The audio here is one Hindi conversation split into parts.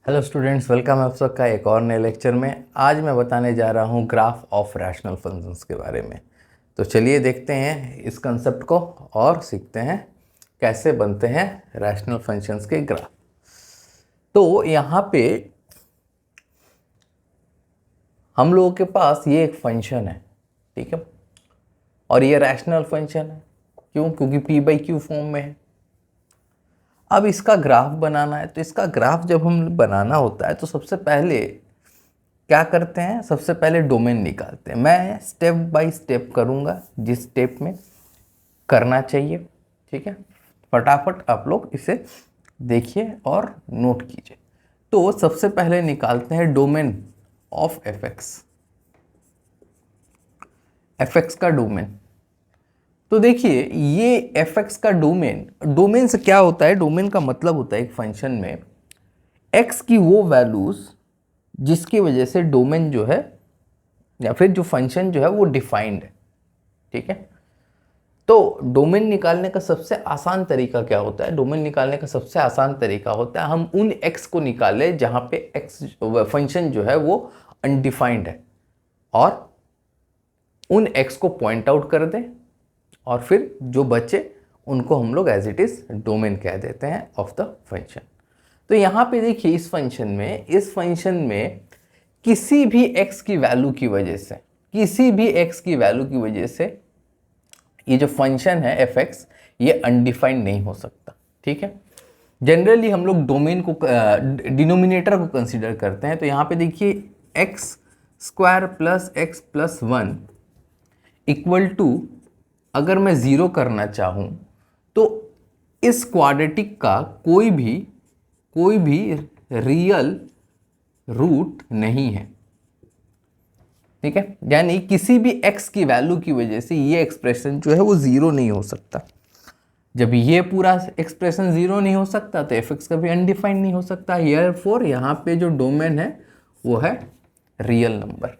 हेलो स्टूडेंट्स, वेलकम है आप सबका एक और नए लेक्चर में। आज मैं बताने जा रहा हूँ ग्राफ ऑफ रैशनल फंक्शंस के बारे में। तो चलिए देखते हैं इस कंसेप्ट को और सीखते हैं कैसे बनते हैं रैशनल फंक्शंस के ग्राफ। तो यहाँ पे हम लोगों के पास ये एक फंक्शन है, ठीक है, और ये रैशनल फंक्शन है। क्यों? क्योंकि p/q फॉर्म में है। अब इसका ग्राफ बनाना है, तो इसका ग्राफ जब हम बनाना होता है तो सबसे पहले क्या करते हैं, सबसे पहले डोमेन निकालते हैं। मैं स्टेप बाय स्टेप करूंगा जिस स्टेप में करना चाहिए, ठीक है। फटाफट आप लोग इसे देखिए और नोट कीजिए। तो सबसे पहले निकालते हैं डोमेन ऑफ एफ एक्स का डोमेन। तो देखिए ये एफ का डोमेन से क्या होता है, डोमेन का मतलब होता है एक फंक्शन में एक्स की वो वैल्यूज जिसकी वजह से डोमेन जो है या फिर जो फंक्शन जो है वो डिफाइंड है, ठीक है। तो डोमेन निकालने का सबसे आसान तरीका क्या होता है? डोमेन निकालने का सबसे आसान तरीका होता है हम उन एक्स को निकालें जहां पे एक्स फंक्शन जो है वो अनडिफाइंड है, और उन एक्स को पॉइंट आउट कर दें, और फिर जो बचे उनको हम लोग एज इट इज डोमेन कह देते हैं ऑफ द फंक्शन। तो यहाँ पे देखिए इस फंक्शन में किसी भी एक्स की वैल्यू की वजह से ये जो फंक्शन है एफ एक्स ये अनडिफाइंड नहीं हो सकता, ठीक है। जनरली हम लोग डोमेन को डिनोमिनेटर को कंसीडर करते हैं। तो यहाँ पे देखिए x² + x + 1 इक्वल टू, अगर मैं ज़ीरो करना चाहूँ तो इस क्वाड्रेटिक का कोई भी रियल रूट नहीं है, ठीक है। यानी किसी भी x की वैल्यू की वजह से ये एक्सप्रेशन जो है वो ज़ीरो नहीं हो सकता। जब ये पूरा एक्सप्रेशन ज़ीरो नहीं हो सकता तो एफ एक्स कभी अनडिफाइंड नहीं हो सकता। हियरफॉर यहाँ पे जो डोमेन है वो है रियल नंबर,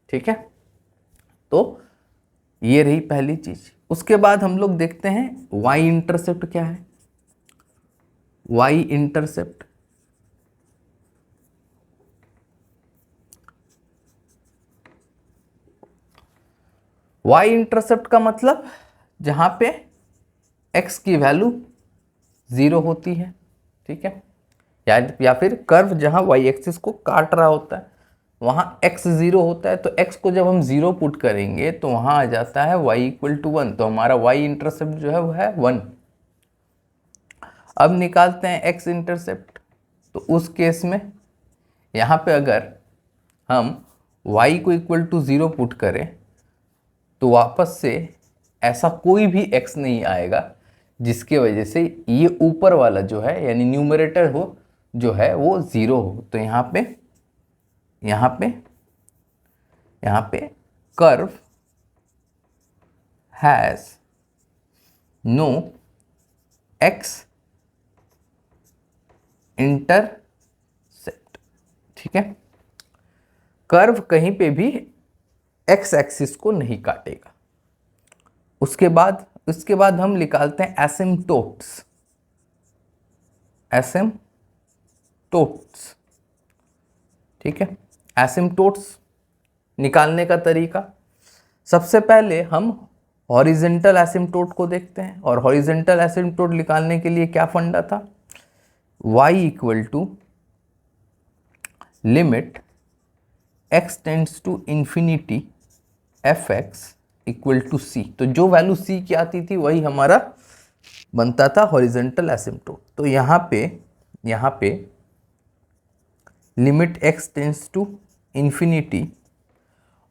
ठीक है। तो ये रही पहली चीज। उसके बाद हम लोग देखते हैं y इंटरसेप्ट क्या है। y इंटरसेप्ट का मतलब जहां पे x की वैल्यू ज़ीरो होती है, ठीक है, या फिर कर्व जहां y एक्सिस को काट रहा होता है वहां x ज़ीरो होता है। तो x को जब हम ज़ीरो पुट करेंगे तो वहां आ जाता है y = 1। तो हमारा y इंटरसेप्ट जो है वो है 1। अब निकालते हैं x इंटरसेप्ट। तो उस केस में यहाँ पे अगर हम y को = 0 पुट करें तो वापस से ऐसा कोई भी x नहीं आएगा जिसके वजह से ये ऊपर वाला जो है यानी न्यूमरेटर हो जो है वो ज़ीरो हो। तो यहाँ पे curve has no x intercept, ठीक है। कर्व कहीं पे भी x एक्सिस को नहीं काटेगा। उसके बाद हम निकालते हैं एसिम्प्टोट्स, ठीक है। एसिम्प्टोट्स निकालने का तरीका, सबसे पहले हम हॉरिजेंटल एसिम्प्टोट को देखते हैं। और हॉरिजेंटल एसिम्प्टोट निकालने के लिए क्या फंडा था? y = limit x tends to infinity fx = c। तो जो वैल्यू c की आती थी वही हमारा बनता था हॉरिजेंटल एसिम्प्टोट। तो यहाँ पे limit x tends to infinity,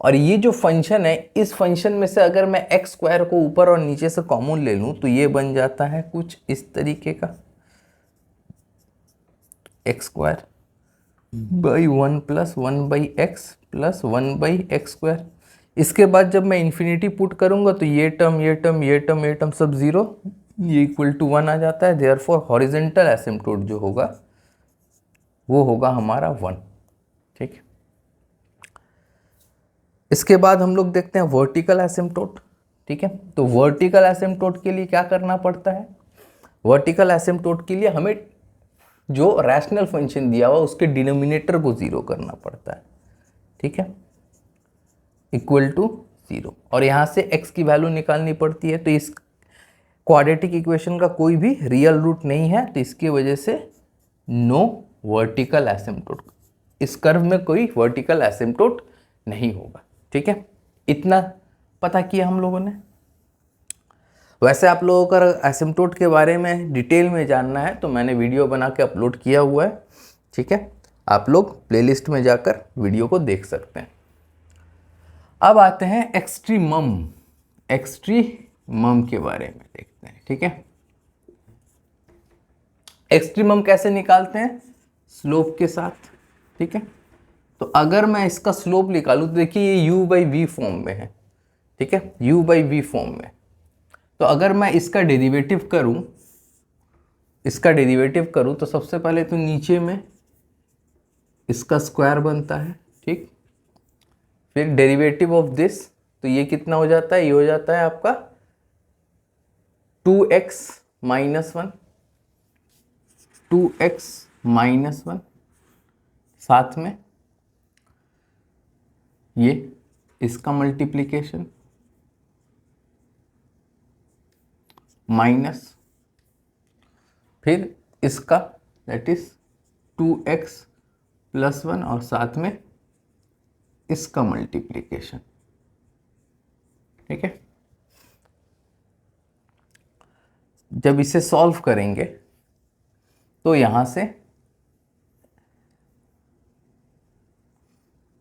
और ये जो फंक्शन है इस फंक्शन में से अगर मैं x² को ऊपर और नीचे से कॉमन ले लूं तो ये बन जाता है कुछ इस तरीके का, x² / 1 + 1/x + 1/x²। इसके बाद जब मैं इन्फिनिटी पुट करूंगा तो ये टर्म सब ज़ीरो, ये = 1 आ जाता है। देयरफॉर हॉरिजेंटल एसिम्प्टोट जो होगा वो होगा हमारा 1, ठीक है। इसके बाद हम लोग देखते हैं वर्टिकल एसिम्प्टोट, ठीक है। तो वर्टिकल एसिम्प्टोट के लिए क्या करना पड़ता है? वर्टिकल एसिम्प्टोट के लिए हमें जो रैशनल फंक्शन दिया हुआ उसके डिनोमिनेटर को 0 करना पड़ता है, ठीक है, इक्वल टू 0, और यहाँ से x की वैल्यू निकालनी पड़ती है। तो इस क्वाड्रेटिक इक्वेशन का कोई भी रियल रूट नहीं है, तो इसकी वजह से नो वर्टिकल एसिम्प्टोट, इस कर्व में कोई वर्टिकल एसिम्प्टोट नहीं होगा, ठीक है। इतना पता किया हम लोगों ने। वैसे आप लोगों को अगर एसिम्प्टोट के बारे में डिटेल में जानना है तो मैंने वीडियो बना के अपलोड किया हुआ है, ठीक है, आप लोग प्लेलिस्ट में जाकर वीडियो को देख सकते हैं। अब आते हैं एक्सट्रीमम के बारे में देखते हैं, ठीक है। एक्सट्रीमम कैसे निकालते हैं? स्लोप के साथ, ठीक है। तो अगर मैं इसका स्लोप निकालूं तो देखिए ये u/v फॉर्म में है, ठीक है, u/v फॉर्म में। तो अगर मैं इसका डेरिवेटिव करूं तो सबसे पहले तो नीचे में इसका स्क्वायर बनता है, ठीक, फिर डेरिवेटिव ऑफ दिस, तो ये कितना हो जाता है? ये हो जाता है आपका 2x माइनस 1, साथ में ये इसका मल्टीप्लिकेशन माइनस फिर इसका दैट इज 2x प्लस 1 और साथ में इसका मल्टीप्लिकेशन, ठीक है। जब इसे सॉल्व करेंगे तो यहां से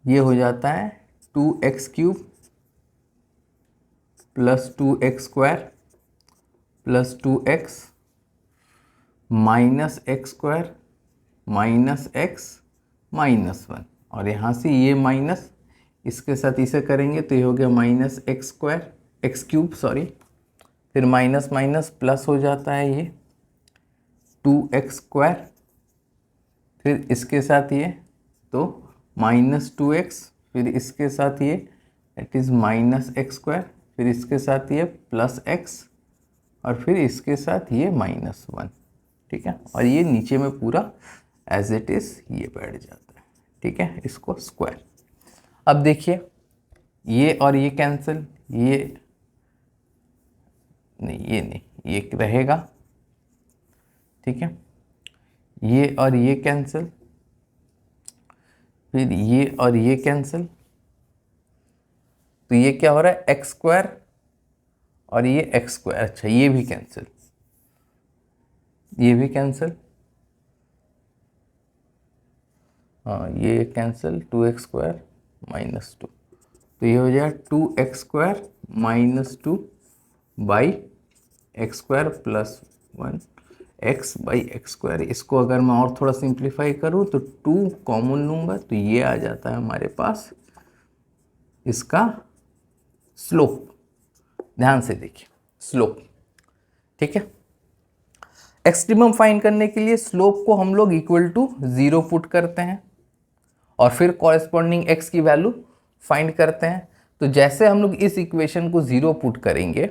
ये हो जाता है 2x³ plus 2x² plus 2x minus x² minus x minus 1, और यहाँ से ये माइनस इसके साथ इसे करेंगे तो ये हो गया माइनस x³ सॉरी, फिर माइनस माइनस प्लस हो जाता है ये 2x², फिर इसके साथ ये तो माइनस 2x, फिर इसके साथ ये दैट इज माइनस x², फिर इसके साथ ये प्लस x, और फिर इसके साथ ये माइनस 1, ठीक है, और ये नीचे में पूरा एज इट इज ये बैठ जाता है, ठीक है, इसको स्क्वायर। अब देखिए ये और ये कैंसिल, ये नहीं, ये रहेगा, ठीक है, ये और ये कैंसिल, फिर ये और ये कैंसिल, तो ये क्या हो रहा है? x² और ये x², अच्छा ये भी कैंसिल, ये भी कैंसिल, हाँ ये कैंसिल 2x² माइनस 2, तो ये हो जाएगा 2x² minus 2 by x² plus 1 x by x²। इसको अगर मैं और थोड़ा सिंप्लीफाई करूँ तो 2 कॉमन लूँगा तो ये आ जाता है हमारे पास इसका स्लोप। ध्यान से देखिए स्लोप, ठीक है। एक्सट्रीमम फाइंड करने के लिए स्लोप को हम लोग इक्वल टू 0 पुट करते हैं और फिर कॉरेस्पॉन्डिंग x की वैल्यू फाइंड करते हैं। तो जैसे हम लोग इस इक्वेशन को 0 पुट करेंगे,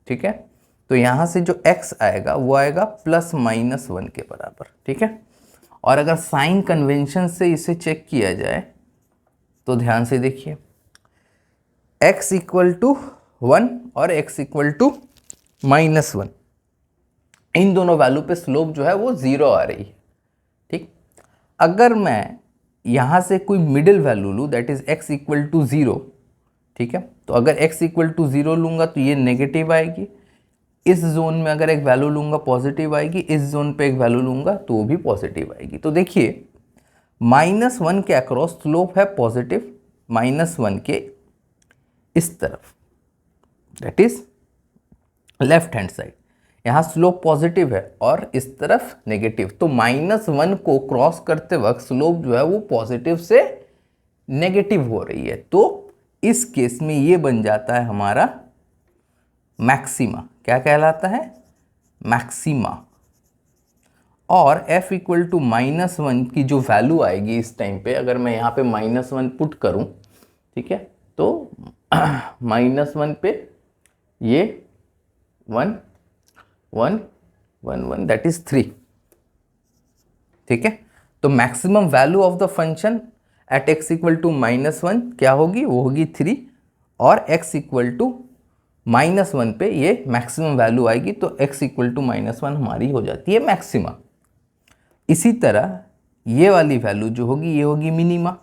ठीक है, तो यहाँ से जो x आएगा वो आएगा प्लस माइनस 1 के बराबर, ठीक है। और अगर साइन कन्वेंशन से इसे चेक किया जाए तो ध्यान से देखिए x इक्वल टू 1 और x इक्वल टू माइनस 1, इन दोनों वैल्यू पे स्लोप जो है वो 0 आ रही है, ठीक। अगर मैं यहाँ से कोई मिडिल वैल्यू लूँ that is x equal to 0, ठीक है, तो अगर x इक्वल टू 0 लूँगा तो ये नेगेटिव आएगी, इस जोन में अगर एक वैल्यू लूँगा पॉजिटिव आएगी, इस जोन पे एक वैल्यू लूँगा तो वो भी पॉजिटिव आएगी। तो देखिए -1 के अक्रॉस स्लोप है पॉजिटिव, -1 के इस तरफ that is left hand side, यहाँ स्लोप पॉजिटिव है और इस तरफ नेगेटिव, तो -1 को क्रॉस करते वक्त स्लोप जो है वो पॉजिटिव से नेगेटिव हो रही है। तो इस केस में ये बन जाता है हमारा मैक्सिमा। क्या कहलाता है? मैक्सिमा। और f इक्वल टू -1 की जो वैल्यू आएगी इस टाइम पे, अगर मैं यहाँ पे -1 पुट करूँ, ठीक है, तो -1 पे ये 1 1 1 1 दैट इज 3, ठीक है। तो maximum value of the function at x equal to -1 क्या होगी, वो होगी 3, और x इक्वल टू -1 पे ये मैक्सिमम वैल्यू आएगी, तो x इक्वल टू -1 हमारी हो जाती है मैक्सिमा। इसी तरह ये वाली वैल्यू जो होगी ये होगी मिनिमा,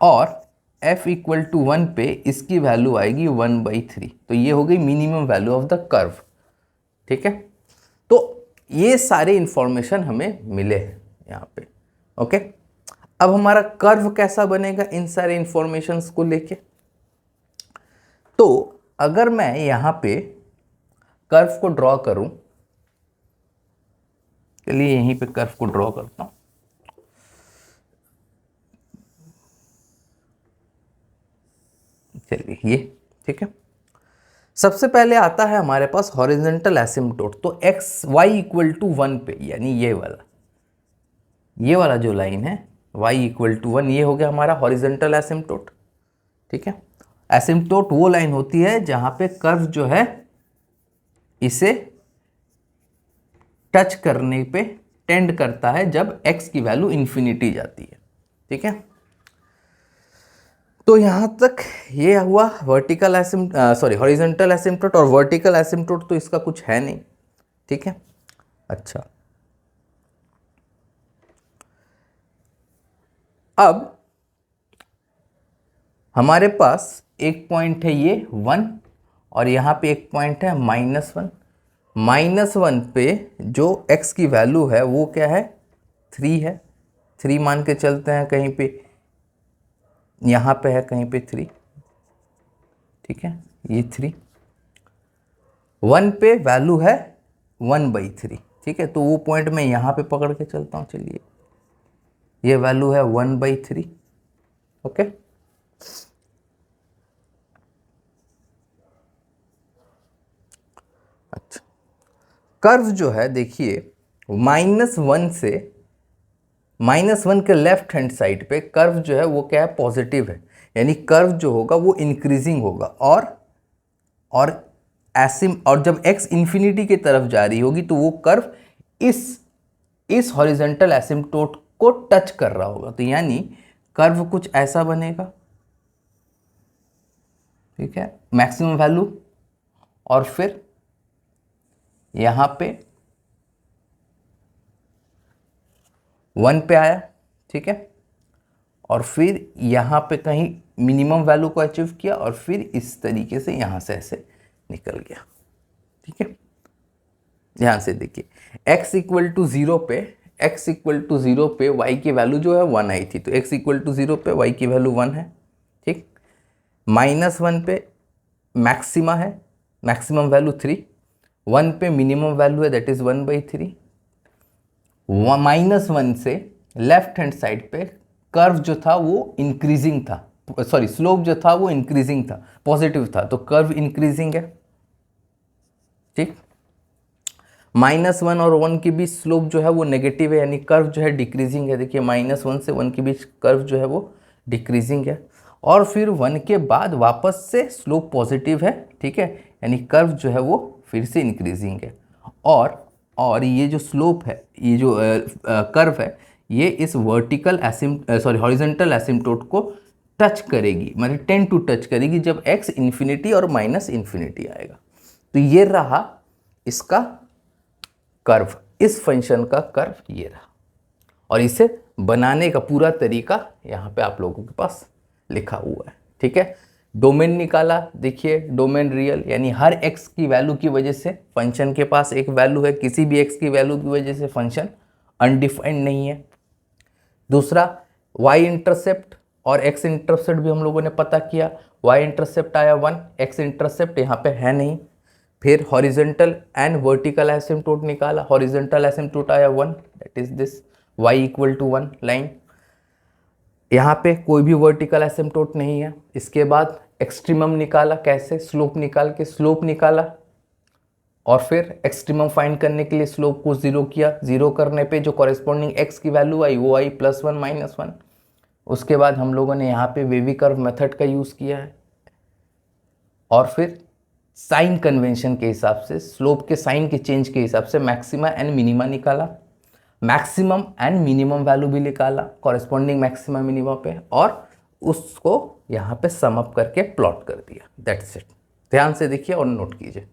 और f इक्वल टू 1 पे इसकी वैल्यू आएगी 1/3, तो ये हो गई minimum value of the curve. ठीक है, तो ये सारे इंफॉर्मेशन हमें मिले हैं यहाँ पे। ओके, अब हमारा कर्व कैसा बनेगा इन सारे इंफॉर्मेशंस को लेके। तो अगर मैं यहाँ पे कर्व को ड्रॉ करूं, चलिए यहीं पे कर्व को ड्रॉ करता हूं। चलिए ये ठीक है, सबसे पहले आता है हमारे पास हॉरिजॉन्टल एसिम्पटोट। तो एक्स वाई इक्वल टू 1 पे, यानी ये वाला जो लाइन है y इक्वल टू 1, ये हो गया हमारा हॉरिजॉन्टल एसिम्पटोट। ठीक है, एसिम्पटोट वो लाइन होती है जहां पे कर्व जो है इसे टच करने पे टेंड करता है जब x की वैल्यू इन्फिनिटी जाती है। ठीक है, तो यहां तक ये हुआ वर्टिकल हॉरिजॉन्टल एसिम्पटोट, और वर्टिकल एसिम्पटोट तो इसका कुछ है नहीं। ठीक है, अच्छा अब हमारे पास एक पॉइंट है ये 1, और यहाँ पे एक पॉइंट है -1। -1 पे जो x की वैल्यू है वो क्या है, 3 है। 3 मान के चलते हैं, कहीं पे यहाँ पे है, कहीं पे 3। ठीक है, ये 3। 1 पे वैल्यू है 1/3। ठीक है, तो वो पॉइंट मैं यहाँ पे पकड़ के चलता हूँ। चलिए, ये वैल्यू है 1/3। ओके, अच्छा कर्व जो है देखिए -1 से -1 के लेफ्ट हैंड साइड पे कर्व जो है वो क्या है, पॉजिटिव है, यानी कर्व जो होगा वो इंक्रीजिंग होगा, और जब x इन्फिनिटी की तरफ जा रही होगी तो वो कर्व इस हॉरिजॉन्टल एसिम्पटोट को टच कर रहा होगा, तो यानी कर्व कुछ ऐसा बनेगा। ठीक है, मैक्सिमम वैल्यू, और फिर यहां पे 1 पे आया। ठीक है, और फिर यहां पे कहीं मिनिमम वैल्यू को अचीव किया, और फिर इस तरीके से यहां से ऐसे निकल गया। ठीक है, ध्यान से देखिए x इक्वल टू 0 पे y की वैल्यू जो है 1 आई थी, तो x इक्वल टू 0 पे y की वैल्यू 1 है। ठीक, -1 पे मैक्सिमा है, मैक्सिमम वैल्यू 3। 1 पे मिनिमम वैल्यू है, दैट इज 1/3। -1 से लेफ्ट हैंड साइड पे कर्व जो था वो इंक्रीजिंग था, स्लोप जो था वो इंक्रीजिंग था, पॉजिटिव था, तो कर्व इंक्रीजिंग है। ठीक, -1 और 1 के बीच स्लोप जो है वो नेगेटिव है, यानी कर्व जो है डिक्रीजिंग है। देखिए -1 से 1 के बीच कर्व जो है वो डिक्रीजिंग है, और फिर 1 के बाद वापस से स्लोप पॉजिटिव है। ठीक है, यानी कर्व जो है वो फिर से इंक्रीजिंग है, और ये जो स्लोप है, ये जो कर्व है, ये इस हॉरिजॉन्टल एसिम्पटोट को टच करेगी, मतलब टेंड टू टच करेगी जब x इन्फिनिटी और -इन्फिनिटी आएगा। तो ये रहा इसका कर्व, इस फंक्शन का कर्व ये रहा, और इसे बनाने का पूरा तरीका यहाँ पे आप लोगों के पास लिखा हुआ है। ठीक है, डोमेन निकाला, देखिए डोमेन रियल, यानी हर x की वैल्यू की वजह से फंक्शन के पास एक वैल्यू है, किसी भी x की वैल्यू की वजह से फंक्शन अनडिफाइंड नहीं है। दूसरा, y इंटरसेप्ट और x इंटरसेप्ट भी हम लोगों ने पता किया, y इंटरसेप्ट आया 1, x इंटरसेप्ट यहाँ पे है नहीं। फिर हॉरिजॉन्टल एंड वर्टिकल एसिम्पटोट निकाला, हॉरिजॉन्टल एसिम्पटोट आया 1, that is this y equal to 1 line. यहाँ पे कोई भी वर्टिकल एसिम्पटोट नहीं है। इसके बाद एक्सट्रीमम निकाला, कैसे, स्लोप निकाल के स्लोप निकाला, और फिर एक्सट्रीमम फाइंड करने के लिए स्लोप को 0 किया। 0 करने पे जो कॉरेस्पॉन्डिंग x की वैल्यू आई वो आई +1 -1। उसके बाद हम लोगों ने यहाँ पे वेवी कर्व मेथड का यूज़ किया है, और फिर साइन कन्वेंशन के हिसाब से, स्लोप के साइन के चेंज के हिसाब से मैक्सिमा एंड मिनिमा निकाला, मैक्सिमम एंड मिनिमम वैल्यू भी निकाला कॉरेस्पॉन्डिंग मैक्सिमा मिनिमा पे, और उसको यहाँ पे सम अप करके प्लॉट कर दिया। That's it. ध्यान से देखिए और नोट कीजिए।